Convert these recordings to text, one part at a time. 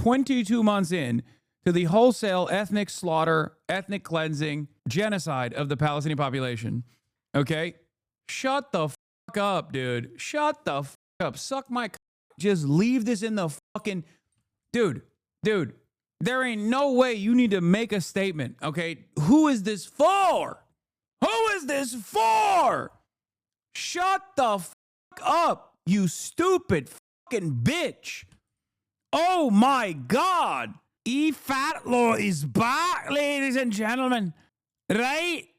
22 months in to the wholesale ethnic slaughter, ethnic cleansing, genocide of the Palestinian population. Okay? Shut the fuck up, dude. Shut the fuck up. Suck my just leave this in the fucking... Dude, there ain't no way you need to make a statement, okay? Who is this for? Who is this for? Shut the fuck up, you stupid fucking bitch. Oh my God. Eve Fartlow is back, ladies and gentlemen. Right?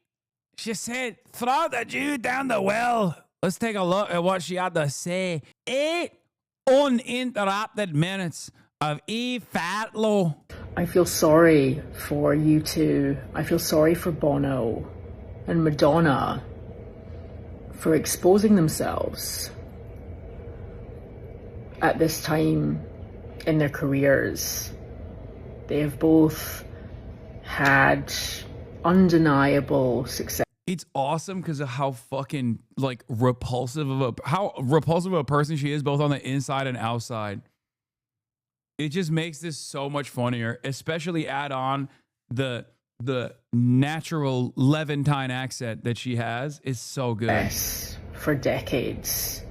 She said, throw the Jew down the well. Let's take a look at what she had to say. 8 uninterrupted minutes of Eve Fartlow. I feel sorry for you two. I feel sorry for Bono and Madonna for exposing themselves at this time in their careers. They have both had undeniable success. It's awesome because of how fucking like repulsive of a person she is, both on the inside and outside. It just makes this so much funnier, especially add on the natural Levantine accent that she has. It's so good. Yes, for decades.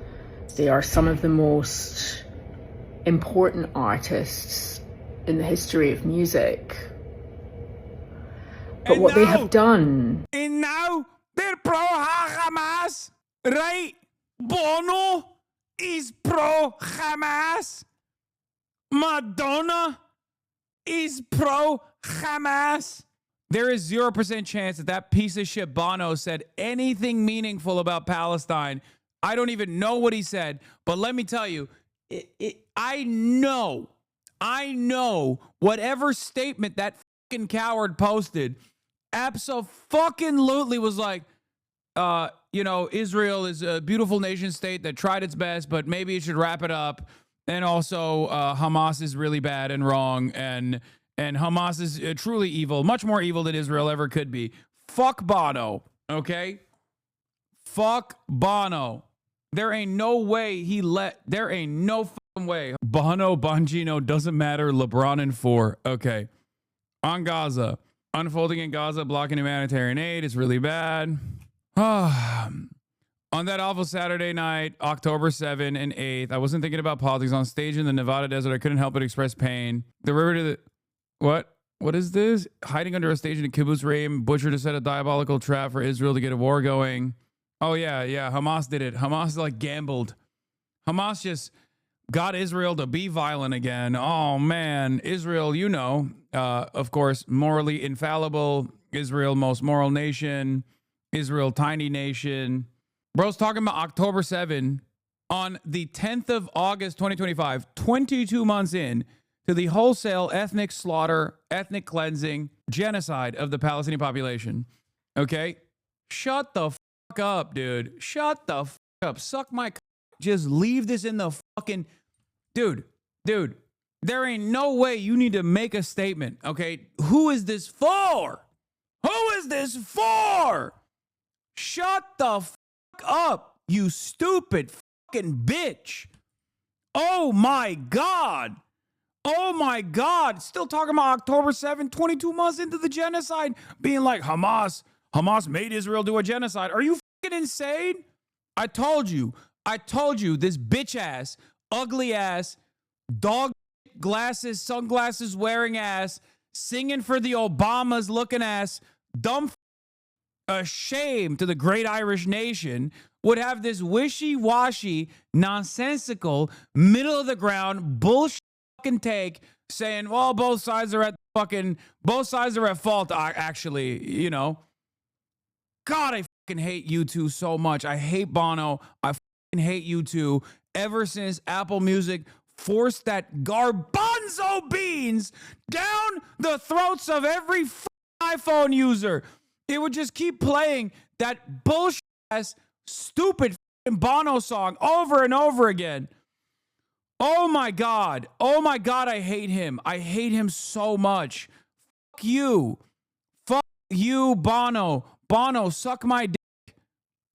They are some of the most important artists in the history of music. But what they have done... And now they're pro-Hamas, right? Bono is pro-Hamas. Madonna is pro-Hamas. There is 0% chance that piece of shit Bono said anything meaningful about Palestine. I don't even know what he said, but let me tell you, I know whatever statement that fucking coward posted abso-fucking-lutely was like, Israel is a beautiful nation state that tried its best, but maybe it should wrap it up. And also, Hamas is really bad and wrong, and Hamas is truly evil, much more evil than Israel ever could be. Fuck Bono, okay? Fuck Bono. There ain't no way there ain't no fucking way. Bono, Bongino, doesn't matter, LeBron and 4. Okay. On Gaza. Unfolding in Gaza, blocking humanitarian aid is really bad. On that awful Saturday night, October 7 and 8th, I wasn't thinking about politics. On stage in the Nevada desert, I couldn't help but express pain. The river to the... What? What is this? Hiding under a stage in a kibbutz Reim, butcher to set a diabolical trap for Israel to get a war going. Oh, yeah. Hamas did it. Hamas, like, gambled. Hamas just got Israel to be violent again. Oh, man. Israel, of course, morally infallible. Israel, most moral nation. Israel, tiny nation. Bro's talking about October 7 on the 10th of August, 2025, 22 months in to the wholesale ethnic slaughter, ethnic cleansing, genocide of the Palestinian population. Okay? Shut the fuck up, dude. Shut the fuck up. Suck my just leave this in the fucking... Dude, there ain't no way you need to make a statement, okay? Who is this for? Who is this for? Shut the fuck up, you stupid fucking bitch. Oh my God. Oh my God. Still talking about October 7th, 22 months into the genocide, being like Hamas made Israel do a genocide. Are you fucking insane? I told you, this bitch ass, ugly ass, dog glasses, sunglasses wearing ass, singing for the Obamas looking ass, dumb a shame to the great Irish nation would have this wishy-washy, nonsensical, middle of the ground bullshit fucking take saying, well, both sides are at fault. Actually, God, I fucking hate you two so much. I hate Bono. I fucking hate you two. Ever since Apple Music forced that garbanzo beans down the throats of every iPhone user. It would just keep playing that bullshit-ass, stupid Bono song over and over again. Oh my God, I hate him. I hate him so much. Fuck you. Fuck you, Bono. Bono, suck my dick.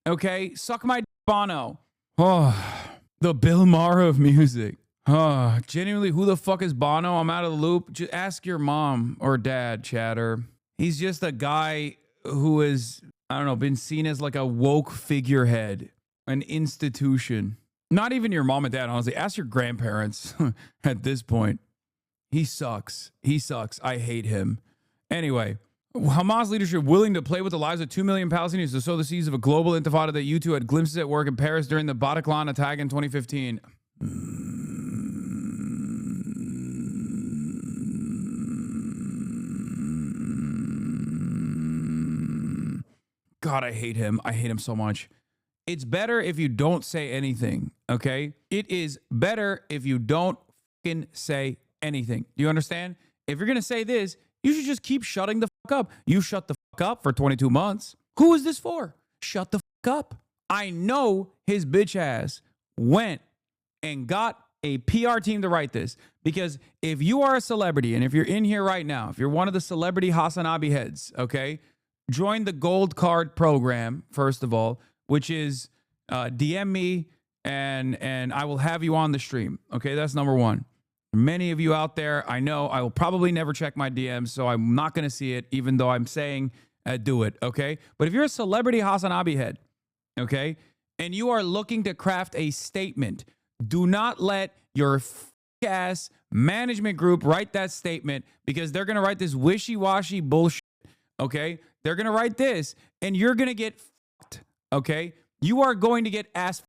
Okay? Suck my dick, Bono. Oh, the Bill Maher of music. Genuinely, who the fuck is Bono? I'm out of the loop. Just ask your mom or dad, chatter. He's just a guy who is, I don't know, been seen as like a woke figurehead, an institution. Not even your mom and dad, honestly. Ask your grandparents at this point. He sucks. He sucks. I hate him. Anyway, Hamas leadership willing to play with the lives of 2 million Palestinians to sow the seeds of a global intifada that you two had glimpses at work in Paris during the Bataclan attack in 2015. God, I hate him. I hate him so much. It's better if you don't say anything, okay? It is better if you don't fucking say anything. Do you understand? If you're going to say this, you should just keep shutting the fuck up. You shut the fuck up for 22 months. Who is this for? Shut the fuck up. I know his bitch ass went and got a PR team to write this, because if you are a celebrity and if you're in here right now, if you're one of the celebrity HasanAbi heads, okay, join the gold card program, first of all, which is DM me and I will have you on the stream. Okay, that's number one. Many of you out there, I know I will probably never check my DMs, so I'm not going to see it, even though I'm saying do it, okay? But if you're a celebrity HasanAbi head, okay, and you are looking to craft a statement, do not let your ass management group write that statement, because they're going to write this wishy-washy bullshit, okay? They're going to write this, and you're going to get fucked, okay? You are going to get ass fucked.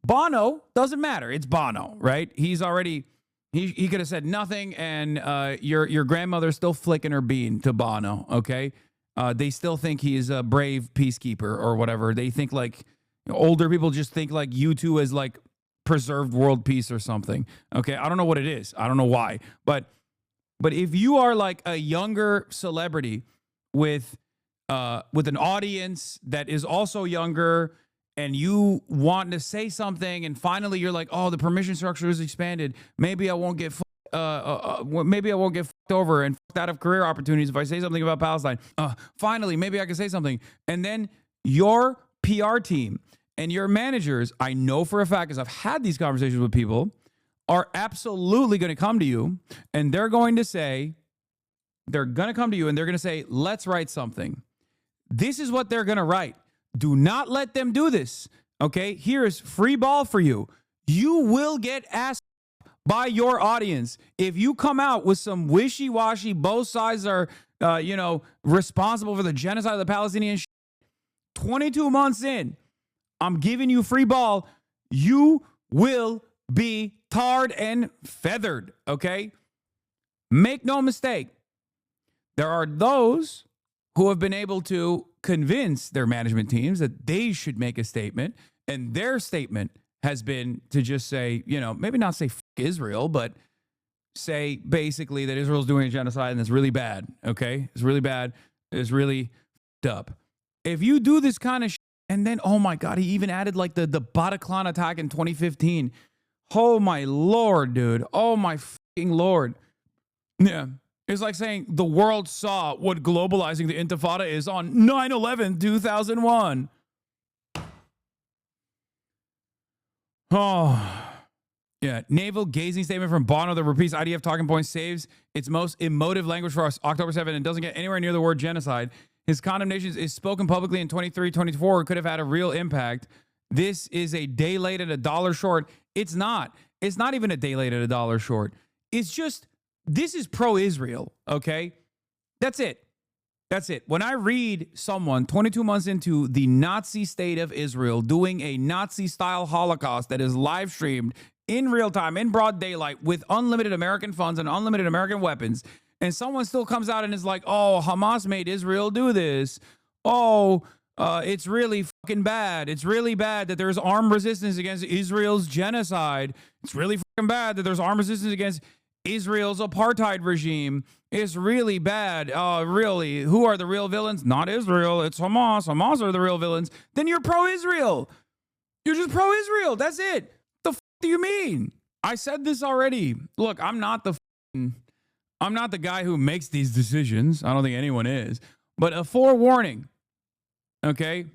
Bono, doesn't matter. It's Bono, right? He's already... He could have said nothing, and your grandmother's still flicking her bean to Bono, okay? They still think he's a brave peacekeeper or whatever. They think like, older people just think like U2 is like preserved world peace or something, okay? I don't know what it is. I don't know why. But if you are like a younger celebrity with an audience that is also younger, and you want to say something, and finally you're like, oh, the permission structure is expanded. Maybe I won't get maybe I won't get fucked over and fucked out of career opportunities if I say something about Palestine. Finally, maybe I can say something. And then your PR team and your managers, I know for a fact, because I've had these conversations with people, are absolutely going to come to you, and they're going to say, let's write something. This is what they're going to write. Do not let them do this, okay? Here is free ball for you. You will get asked by your audience if you come out with some wishy-washy, both sides are, responsible for the genocide of the Palestinians. 22 months in, I'm giving you free ball. You will be tarred and feathered, okay? Make no mistake. There are those who have been able to convince their management teams that they should make a statement, and their statement has been to just say, maybe not say fuck Israel, but say basically that Israel's doing a genocide and it's really bad, okay? It's really bad. It's really fucked up. If you do this kind of shit, and then, oh my God, he even added like the Bataclan attack in 2015. Oh my Lord, dude. Oh my fucking Lord. Yeah. It's like saying the world saw what globalizing the intifada is on 9/11, 2001. Oh, yeah. Naval gazing statement from Bono that repeats IDF talking points, saves its most emotive language for us October 7, and doesn't get anywhere near the word genocide. His condemnation is spoken publicly in 23, 24, could have had a real impact. This is a day late and $1 short. It's not. It's not even a day late and $1 short. It's just... this is pro-Israel, okay? That's it. That's it. When I read someone 22 months into the Nazi state of Israel doing a Nazi-style Holocaust that is live-streamed in real time, in broad daylight, with unlimited American funds and unlimited American weapons, and someone still comes out and is like, oh, Hamas made Israel do this. Oh, it's really fucking bad. It's really bad that there's armed resistance against Israel's genocide. It's really fucking bad that there's armed resistance against Israel's apartheid regime. Is really bad. Really, who are the real villains? Not Israel. It's Hamas. Hamas are the real villains. Then you're pro-Israel. You're just pro-Israel. That's it. The fuck do you mean? I said this already. Look, I'm not the guy who makes these decisions. I don't think anyone is. But a forewarning. Okay?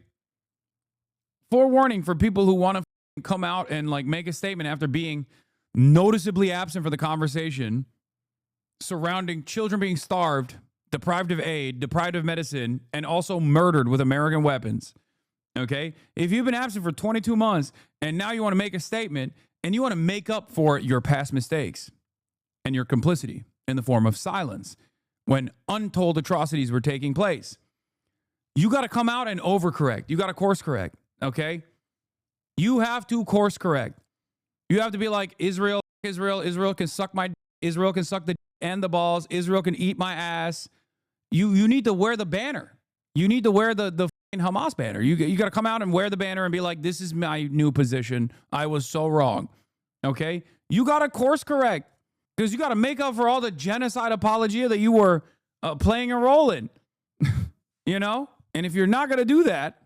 Forewarning for people who want to come out and like make a statement after being noticeably absent from the conversation surrounding children being starved, deprived of aid, deprived of medicine, and also murdered with American weapons. Okay? If you've been absent for 22 months and now you want to make a statement and you want to make up for your past mistakes and your complicity in the form of silence when untold atrocities were taking place, you got to come out and overcorrect. You got to course correct. Okay? You have to course correct. You have to be like, Israel can suck my, Israel can suck the and the balls. Israel can eat my ass. You need to wear the banner. You need to wear the Hamas banner. You got to come out and wear the banner and be like, this is my new position. I was so wrong. Okay? You got to course correct because you got to make up for all the genocide apologia that you were playing a role in. You know? And if you're not going to do that,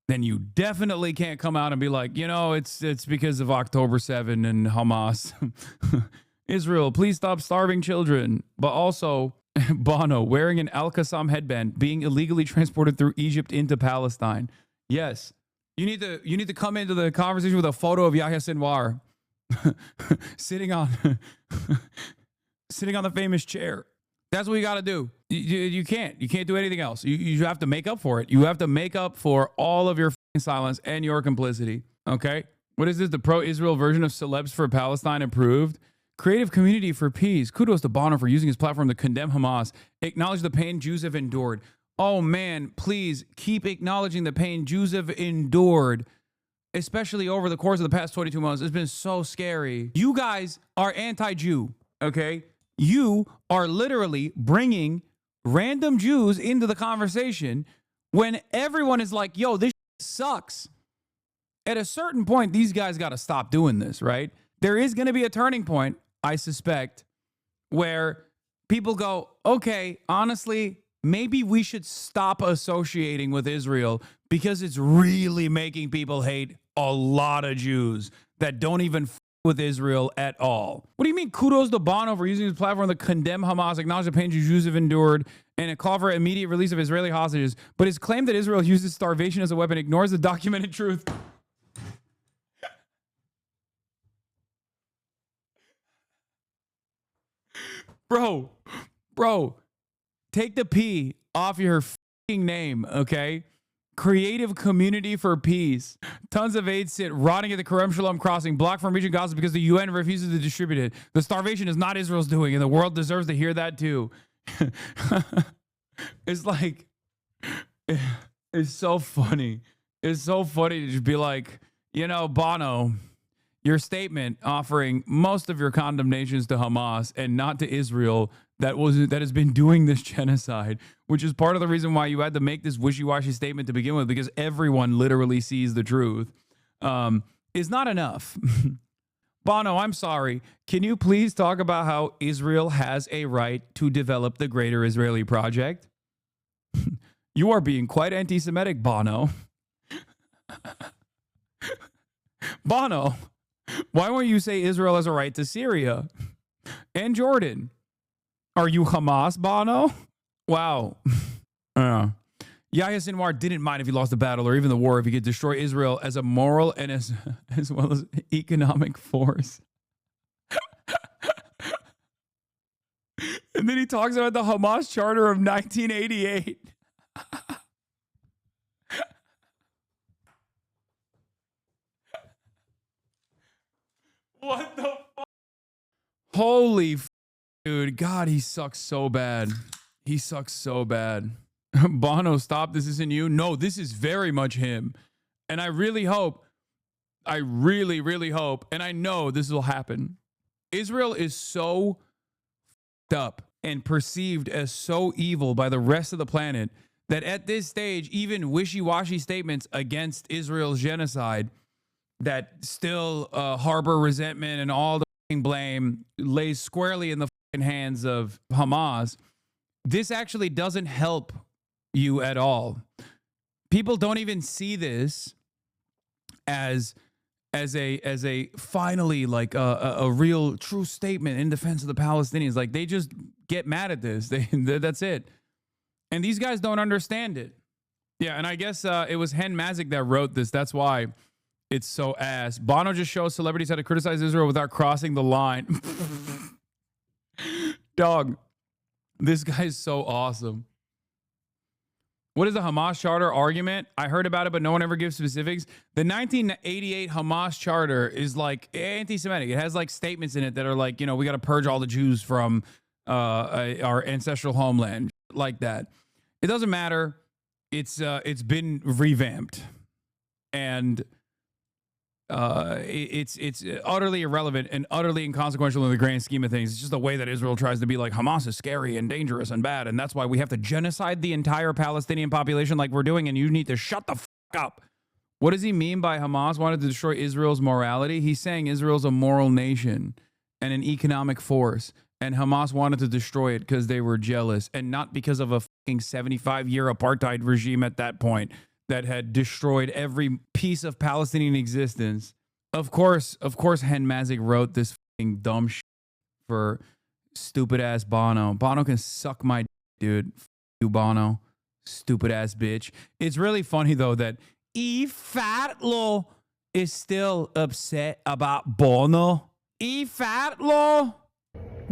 then you definitely can't come out and be like, you know, it's because of October 7 and Hamas. Israel, please stop starving children. But also, Bono wearing an Al-Qassam headband, being illegally transported through Egypt into Palestine. Yes, you need to come into the conversation with a photo of Yahya Sinwar sitting on the famous chair. That's what you got to do. You can't do anything else. You have to make up for it. You have to make up for all of your silence and your complicity. Okay. What is this? The pro-Israel version of Celebs for Palestine approved? Creative community for peace. Kudos to Bono for using his platform to condemn Hamas. Acknowledge the pain Jews have endured. Oh man, please keep acknowledging the pain Jews have endured, especially over the course of the past 22 months. It's been so scary. You guys are anti-Jew, okay? You are literally bringing random Jews into the conversation when everyone is like, yo, this sucks. At a certain point, these guys got to stop doing this, right? There is going to be a turning point, I suspect, where people go, okay, honestly, maybe we should stop associating with Israel because it's really making people hate a lot of Jews that don't even with Israel at all. What do you mean kudos to Bono for using his platform to condemn Hamas, acknowledge the pain Jews have endured, and a call for immediate release of Israeli hostages, but his claim that Israel uses starvation as a weapon ignores the documented truth. Bro, take the P off your fucking name, okay? Creative community for peace. Tons of aid sit rotting at the Kerem Shalom crossing, blocked from reaching Gaza because the UN refuses to distribute it. The starvation is not Israel's doing, and the world deserves to hear that too. It's like, it's so funny. It's so funny to just be like, you know, Bono, your statement offering most of your condemnations to Hamas and not to Israel that has been doing this genocide, which is part of the reason why you had to make this wishy-washy statement to begin with, because everyone literally sees the truth, is not enough. Bono, I'm sorry. Can you please talk about how Israel has a right to develop the greater Israeli project? You are being quite anti-Semitic, Bono. Bono, why won't you say Israel has a right to Syria and Jordan? Are you Hamas, Bono? Wow. Yahya Sinwar didn't mind if he lost the battle or even the war if he could destroy Israel as a moral and as well as economic force. And then he talks about the Hamas Charter of 1988. What the fuck? Holy dude, God, he sucks so bad. He sucks so bad. Bono, stop. This isn't you. No, this is very much him. And I really hope, really hope, and I know this will happen. Israel is so fucked up and perceived as so evil by the rest of the planet that at this stage, even wishy-washy statements against Israel's genocide that still harbor resentment and all the blame lays squarely in the hands of Hamas, this actually doesn't help you at all. People don't even see this as a finally like a real true statement in defense of the Palestinians. Like they just get mad at this. That's it. And these guys don't understand it. Yeah, and I guess it was Hen Mazik that wrote this. That's why It's so ass. Bono just shows celebrities how to criticize Israel without crossing the line. Dog, this guy is so awesome. What is the Hamas charter argument? I heard about it, but no one ever gives specifics. The 1988 Hamas charter is like anti-Semitic. It has like statements in it that are like, we got to purge all the Jews from our ancestral homeland, like that. It doesn't matter. It's been revamped, and it's utterly irrelevant and utterly inconsequential in the grand scheme of things. It's just the way that Israel tries to be like, Hamas is scary and dangerous and bad, and that's why we have to genocide the entire Palestinian population like we're doing, and you need to shut the fuck up. What does he mean by Hamas wanted to destroy Israel's morality? He's saying Israel's a moral nation and an economic force, and Hamas wanted to destroy it because they were jealous and not because of a fucking 75-year apartheid regime at that point that had destroyed every piece of Palestinian existence. Of course, Hen Mazik wrote this fucking dumb shit for stupid ass Bono. Bono can suck my dude. F you, Bono. Stupid ass bitch. It's really funny though that Eve Fartlow is still upset about Bono. Eve Fartlow.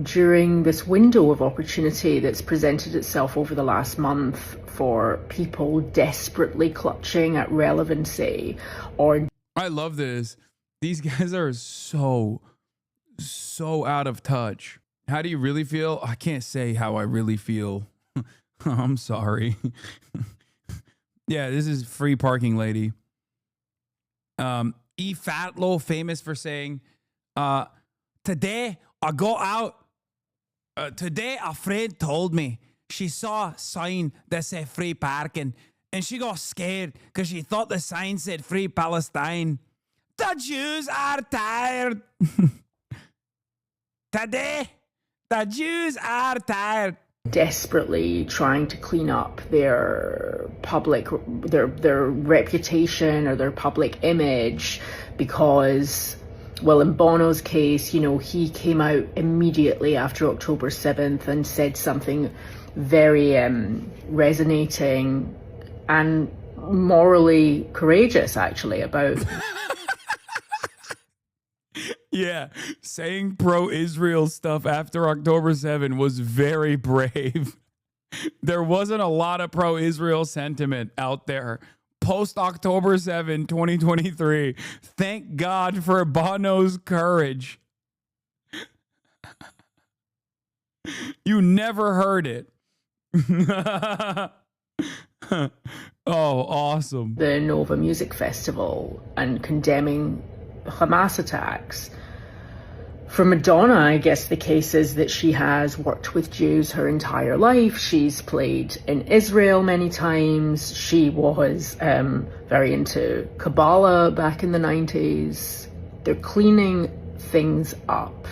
During this window of opportunity that's presented itself over the last month for people desperately clutching at relevancy or... I love this. These guys are so out of touch. How do you really feel? I can't say how I really feel. I'm sorry. Yeah, this is free parking lady. E. Fatlow, famous for saying, today I go out. Today a friend told me she saw a sign that said free parking and she got scared because she thought the sign said free Palestine. The Jews are tired. Today, the Jews are tired. Desperately trying to clean up their public, their reputation or their public image because, well, in Bono's case, he came out immediately after October 7th and said something very resonating and morally courageous, actually, about... Yeah, saying pro-Israel stuff after October 7 was very brave. There wasn't a lot of pro-Israel sentiment out there post-October 7, 2023. Thank God for Bono's courage. You never heard it. Oh, awesome. The Nova Music Festival and condemning Hamas attacks. For Madonna, I guess the case is that she has worked with Jews her entire life. She's played in Israel many times. She was very into Kabbalah back in the 90s. They're cleaning things up.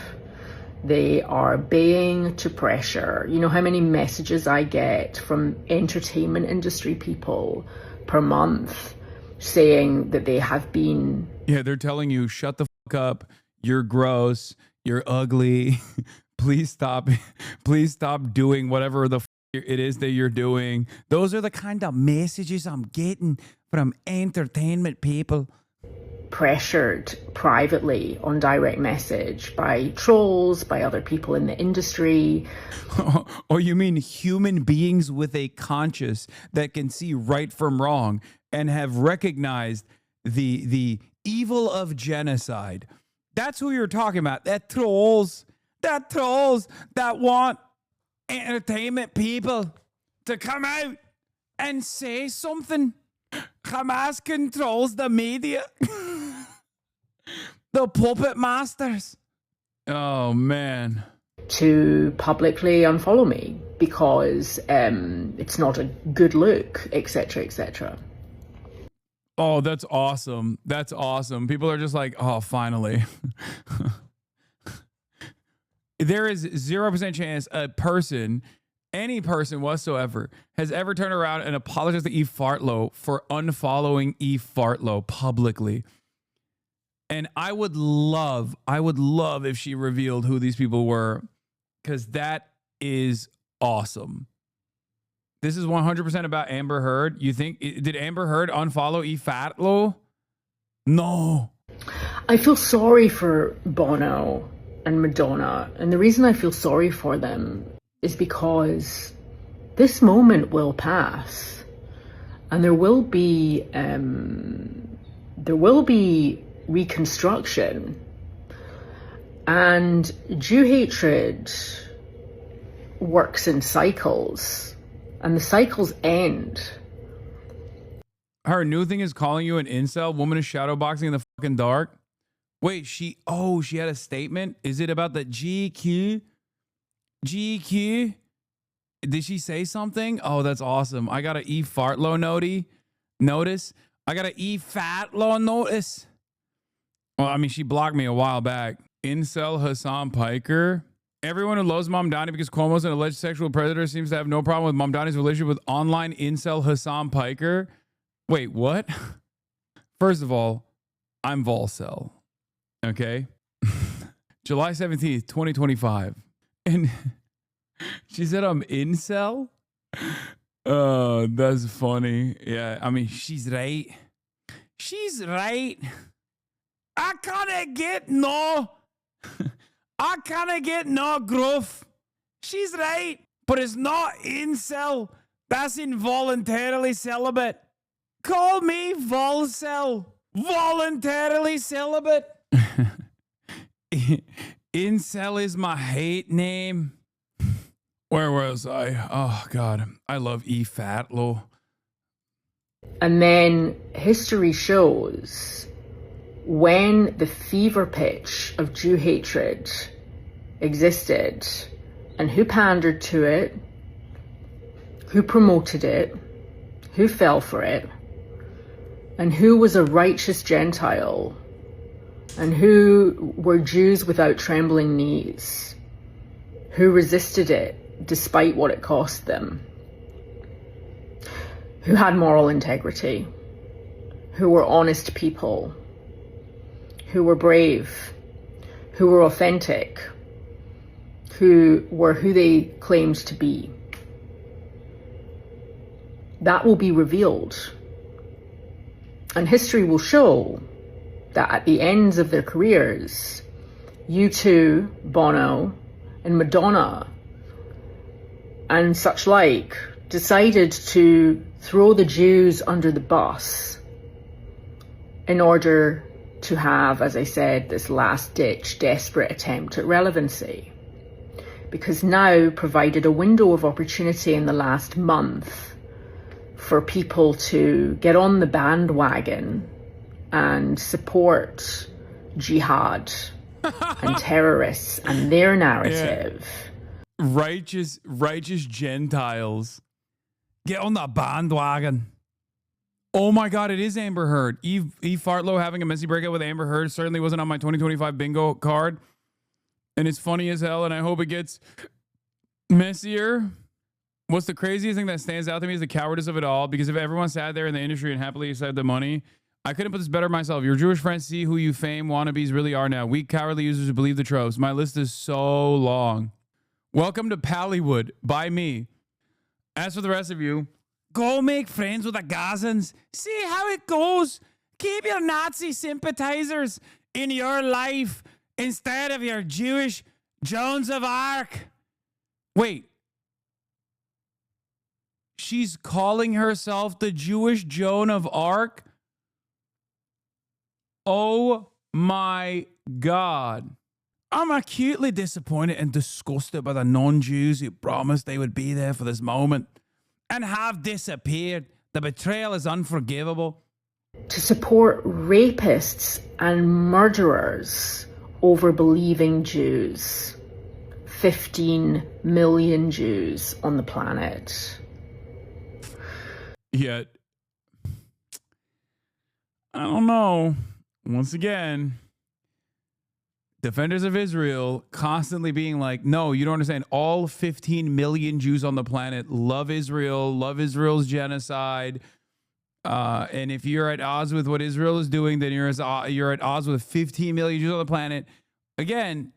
They are baying to pressure. You know how many messages I get from entertainment industry people per month saying that they have been... Yeah, they're telling you, shut the fuck up. You're gross. You're ugly. Please stop doing whatever the it is that you're doing. Those are the kind of messages I'm getting from entertainment people. Pressured privately on direct message by trolls, by other people in the industry. Or you mean human beings with a conscience that can see right from wrong and have recognized the evil of genocide. That's who you're talking about. That trolls that want entertainment people to come out and say something. Hamas controls the media. The puppet masters. Oh, man. To publicly unfollow me because it's not a good look, etc., etc. Oh, that's awesome. That's awesome. People are just like, oh, finally. There is 0% chance any person whatsoever, has ever turned around and apologized to Eve Fartlow for unfollowing Eve Fartlow publicly. And I would love if she revealed who these people were, because that is awesome. This is 100% about Amber Heard. You think, did Amber Heard unfollow Eve Fartlow? No. I feel sorry for Bono and Madonna. And the reason I feel sorry for them is because this moment will pass. And there will be reconstruction. And Jew hatred works in cycles. And the cycles end. Her new thing is calling you an incel. Woman is shadowboxing in the fucking dark. Wait, she had a statement. Is it about the GQ? GQ? Did she say something? Oh, that's awesome. I got an Eve Fartlow notice. I got an Eve Fartlow notice. Well, I mean, she blocked me a while back. Incel Hasan Piker. Everyone who loves Mamdani because Cuomo's an alleged sexual predator seems to have no problem with Mamdani's relationship with online incel Hasan Piker. Wait, what? First of all, I'm Volcel. Okay? July 17th, 2025. And she said I'm incel? Oh, that's funny. Yeah, I mean, she's right. She's right. I can't get no gruff. She's right. But it's not incel. That's involuntarily celibate. Call me Volcel. Voluntarily celibate. Incel is my hate name. Where was I? Oh, God. I love Eve Fartlow. And then history shows when the fever pitch of Jew hatred existed and who pandered to it, who promoted it, who fell for it, and who was a righteous Gentile, and who were Jews without trembling knees, who resisted it despite what it cost them, who had moral integrity, who were honest people, who were brave, who were authentic, who were who they claimed to be. That will be revealed. And history will show that at the ends of their careers, U2, Bono, and Madonna, and such like, decided to throw the Jews under the bus in order to have, as I said, this last-ditch, desperate attempt at relevancy. Because now provided a window of opportunity in the last month for people to get on the bandwagon and support jihad and terrorists and their narrative. Yeah. Righteous Gentiles. Get on the bandwagon. Oh my God, it is Amber Heard. Eve Fartlow having a messy breakup with Amber Heard certainly wasn't on my 2025 bingo card. And it's funny as hell, and I hope it gets messier. What's the craziest thing that stands out to me is the cowardice of it all, because if everyone sat there in the industry and happily accepted the money, I couldn't put this better myself. Your Jewish friends see who you fame wannabes really are now. Weak, cowardly users who believe the tropes. My list is so long. Welcome to Pallywood by me. As for the rest of you, go make friends with the Gazans. See how it goes. Keep your Nazi sympathizers in your life instead of your Jewish Joans of Arc. Wait. She's calling herself the Jewish Joan of Arc? Oh my God. I'm acutely disappointed and disgusted by the non-Jews who promised they would be there for this moment and have disappeared. The betrayal is unforgivable. To support rapists and murderers over believing Jews. 15 million Jews on the planet. Yet, I don't know. Once again, defenders of Israel constantly being like, no, you don't understand. All 15 million Jews on the planet love Israel, love Israel's genocide. And if you're at odds with what Israel is doing, then you're at odds with 15 million Jews on the planet. Again,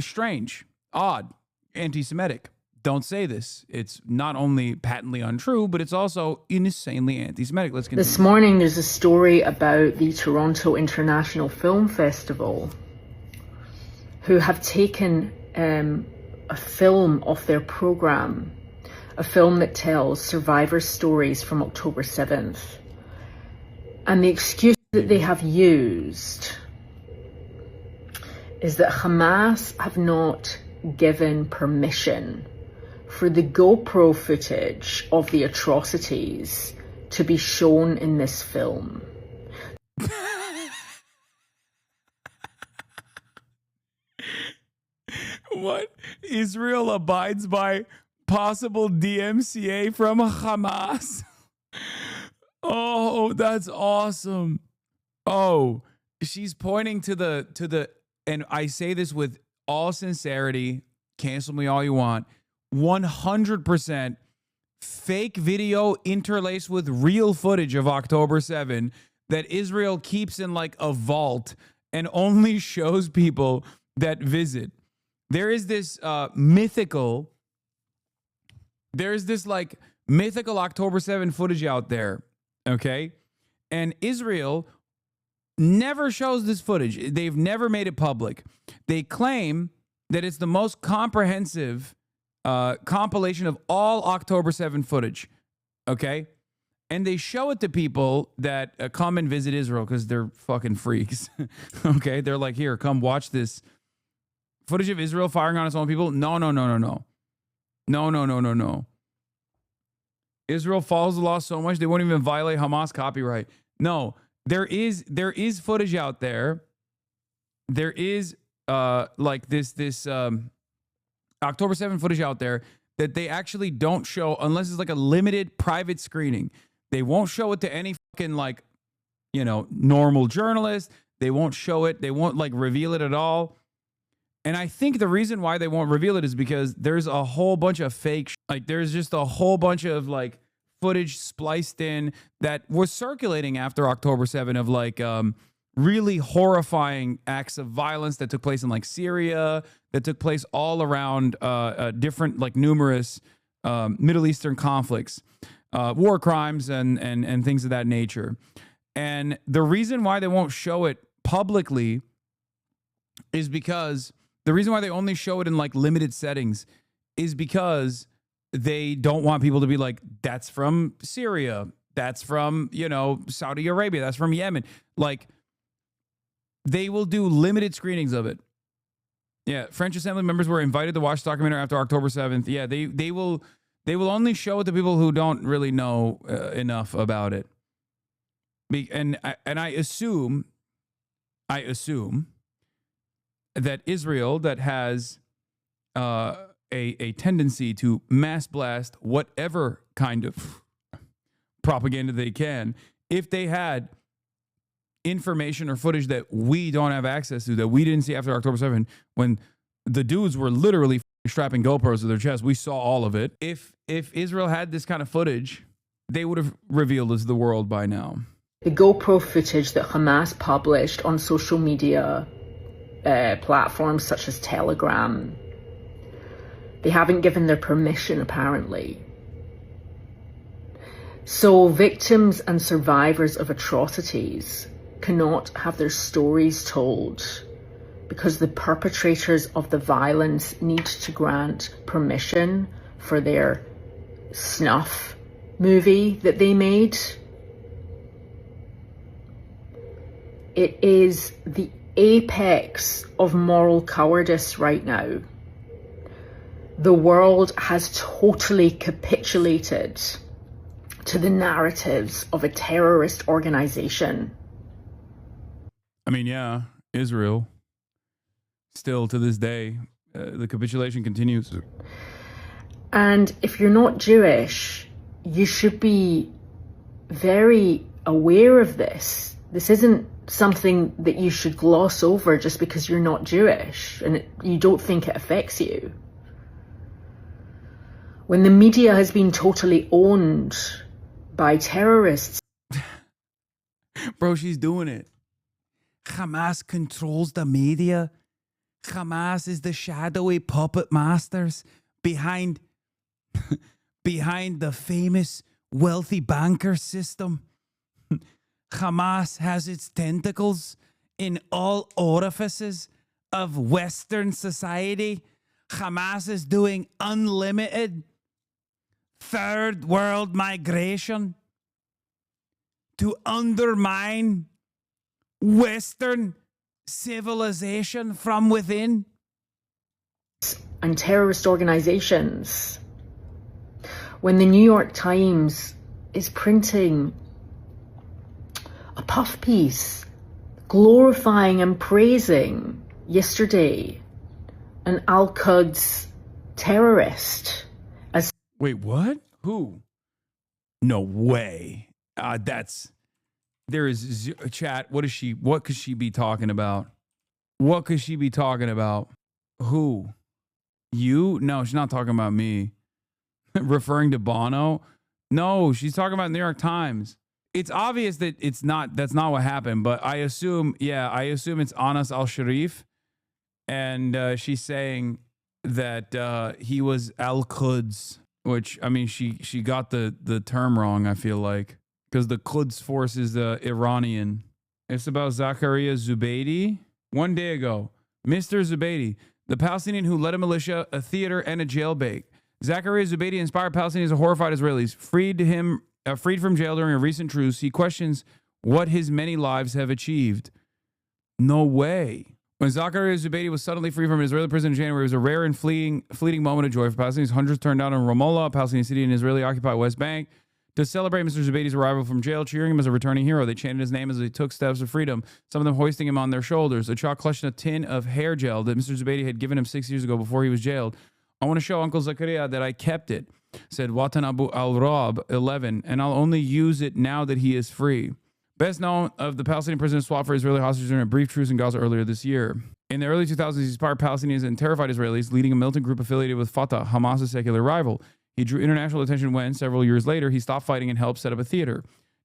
strange, odd, anti-Semitic. don't say this. It's not only patently untrue, but it's also insanely anti-Semitic. Let's continue. This morning, there's a story about the Toronto International Film Festival, who have taken a film off their program, a film that tells survivor stories from October 7th. And the excuse that they have used is that Hamas have not given permission for the GoPro footage of the atrocities to be shown in this film. What? Israel abides by possible DMCA from Hamas? Oh, that's awesome. Oh, she's pointing to the, and I say this with all sincerity, cancel me all you want, 100% fake video interlaced with real footage of October 7 that Israel keeps in like a vault and only shows people that visit. There is this mythical October 7 footage out there, okay? And Israel never shows this footage. They've never made it public. They claim that it's the most comprehensive compilation of all October 7 footage, okay? And they show it to people that come and visit Israel because they're fucking freaks, okay? They're like, here, come watch this footage of Israel firing on its own people. No. Israel follows the law so much they won't even violate Hamas copyright. No, there is footage out there. There is like this October 7 footage out there that they actually don't show unless it's like a limited private screening. They won't show it to any fucking like, normal journalist. They won't show it. They won't like reveal it at all. And I think the reason why they won't reveal it is because there's a whole bunch of fake, like there's just a whole bunch of like footage spliced in that was circulating after October 7 of like really horrifying acts of violence that took place in like Syria, that took place all around different like numerous Middle Eastern conflicts, war crimes and things of that nature. And the reason why they won't show it publicly is because the reason why they only show it in like limited settings is because they don't want people to be like, that's from Syria. That's from, Saudi Arabia. That's from Yemen. Like, they will do limited screenings of it. Yeah. French Assembly members were invited to watch the documentary after October 7th. Yeah. They will only show it to people who don't really know enough about it. And I assume that Israel, that has a tendency to mass blast whatever kind of propaganda they can, if they had information or footage that we don't have access to, that we didn't see after October 7, when the dudes were literally strapping GoPros to their chest, we saw all of it. If Israel had this kind of footage, they would have revealed it to the world by now. The GoPro footage that Hamas published on social media platforms such as Telegram, they haven't given their permission, apparently. So victims and survivors of atrocities cannot have their stories told because the perpetrators of the violence need to grant permission for their snuff movie that they made. It is the apex of moral cowardice right now. The world has totally capitulated to the narratives of a terrorist organization. I mean, yeah, Israel. Still to this day, the capitulation continues. And if you're not Jewish, you should be very aware of this. This isn't something that you should gloss over just because you're not Jewish and you don't think it affects you. When the media has been totally owned by terrorists. Bro, she's doing it. Hamas controls the media. Hamas is the shadowy puppet masters behind behind the famous wealthy banker system. Hamas has its tentacles in all orifices of Western society. Hamas is doing unlimited third world migration to undermine Western civilization from within. And terrorist organizations. When the New York Times is printing a puff piece glorifying and praising yesterday an Al-Quds terrorist as... Wait, what? Who? No way. There is chat. What could she be talking about? What could she be talking about? Who? You? No, she's not talking about me. Referring to Bono? No, she's talking about New York Times. It's obvious that that's not what happened, but I assume it's Anas al-Sharif. And she's saying that he was Al-Quds, which, I mean, she got the term wrong, I feel like, because the Quds force is Iranian. It's about Zakaria Zubeidi. 1 day ago, Mr. Zubeidi, the Palestinian who led a militia, a theater, and a jailbait. Zakaria Zubeidi inspired Palestinians and horrified Israelis. Freed from jail during a recent truce, he questions what his many lives have achieved. No way. When Zakaria Zubeidi was suddenly free from an Israeli prison in January, it was a rare and fleeting moment of joy for Palestinians. Hundreds turned out in Ramallah, a Palestinian city in Israeli-occupied West Bank, to celebrate Mr. Zubeidi's arrival from jail, cheering him as a returning hero. They chanted his name as he took steps of freedom, some of them hoisting him on their shoulders. A child clutched a tin of hair gel that Mr. Zubeidi had given him 6 years ago before he was jailed. I want to show Uncle Zakaria that I kept it, said Watan Abu al-Rab, 11, and I'll only use it now that he is free. Best known of the Palestinian prisoners swapped for Israeli hostages during a brief truce in Gaza earlier this year. In the early 2000s, he inspired Palestinians and terrified Israelis, leading a militant group affiliated with Fatah, Hamas's secular rival. He drew international attention when, several years later, he stopped fighting and helped set up a theater.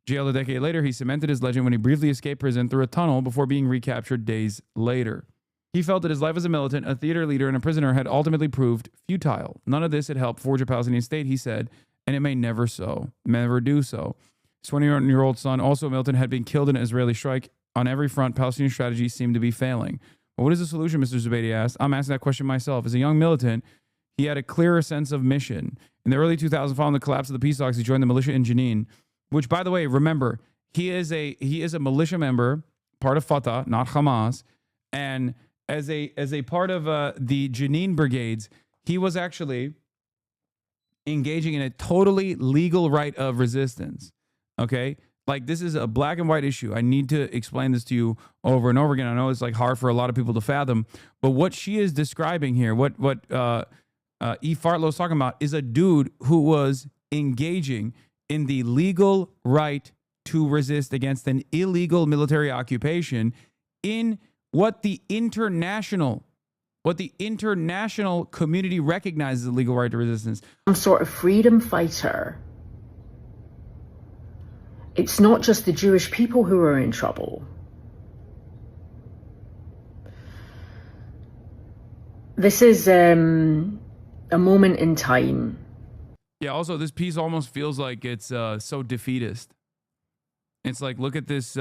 Jailed a decade later, he cemented his legend when he briefly escaped prison through a tunnel before being recaptured days later. He felt that his life as a militant, a theater leader, and a prisoner had ultimately proved futile. None of this had helped forge a Palestinian state, he said, and it may never do so. His 21-year-old son, also a militant, had been killed in an Israeli strike. On every front, Palestinian strategy seemed to be failing. Well, what is the solution, Mr. Zubeidi asked? I'm asking that question myself. As a young militant, he had a clearer sense of mission. In the early 2000s, following the collapse of the peace talks, he joined the militia in Jenin, which, by the way, remember, he is a militia member, part of Fatah, not Hamas, and as a part of the Jenin brigades, he was actually engaging in a totally legal right of resistance. Okay? Like, this is a black and white issue. I need to explain this to you over and over again. I know it's like hard for a lot of people to fathom, but what she is describing here, what Eve Fartlow is talking about, is a dude who was engaging in the legal right to resist against an illegal military occupation in what the international community recognizes as a legal right to resistance. Some sort of freedom fighter. It's not just the Jewish people who are in trouble. This is a moment in time. Yeah, also, this piece almost feels like it's so defeatist. It's like, look at this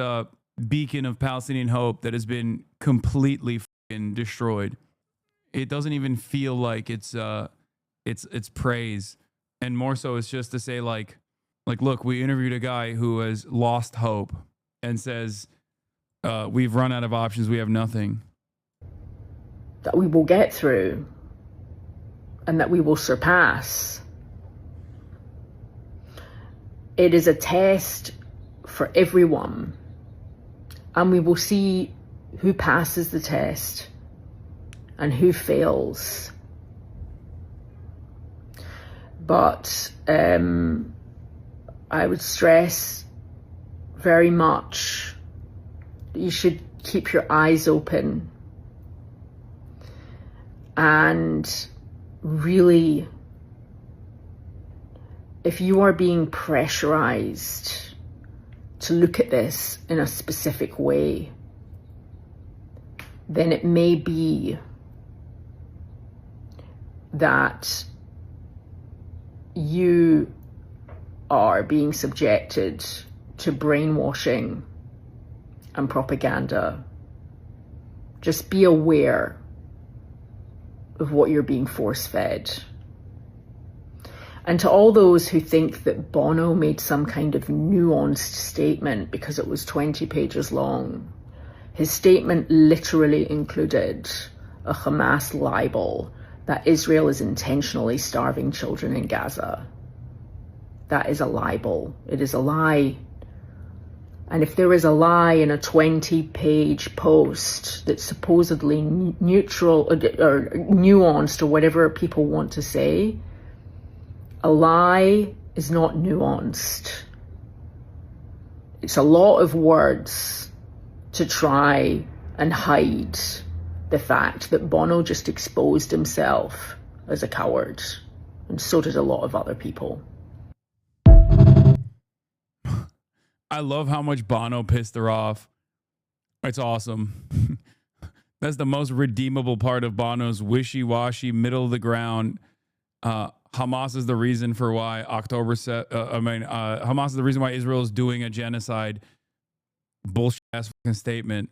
beacon of Palestinian hope that has been completely fucking destroyed. It doesn't even feel like it's praise, and more so it's just to say like look, we interviewed a guy who has lost hope and says we've run out of options, we have nothing. That we will get through and that we will surpass. It is a test for everyone. And we will see who passes the test and who fails. But I would stress very much that you should keep your eyes open and really, if you are being pressurized to look at this in a specific way, then it may be that you are being subjected to brainwashing and propaganda. Just be aware of what you're being force-fed. And to all those who think that Bono made some kind of nuanced statement because it was 20 pages long, his statement literally included a Hamas libel that Israel is intentionally starving children in Gaza. That is a libel. It is a lie. And if there is a lie in a 20-page post that's supposedly neutral or nuanced or whatever people want to say, a lie is not nuanced. It's a lot of words to try and hide the fact that Bono just exposed himself as a coward, and so did a lot of other people. I love how much Bono pissed her off. It's awesome. That's the most redeemable part of Bono's wishy-washy, middle of the ground. Hamas is the reason for why Hamas is the reason why Israel is doing a genocide. Bullshit ass fucking statement.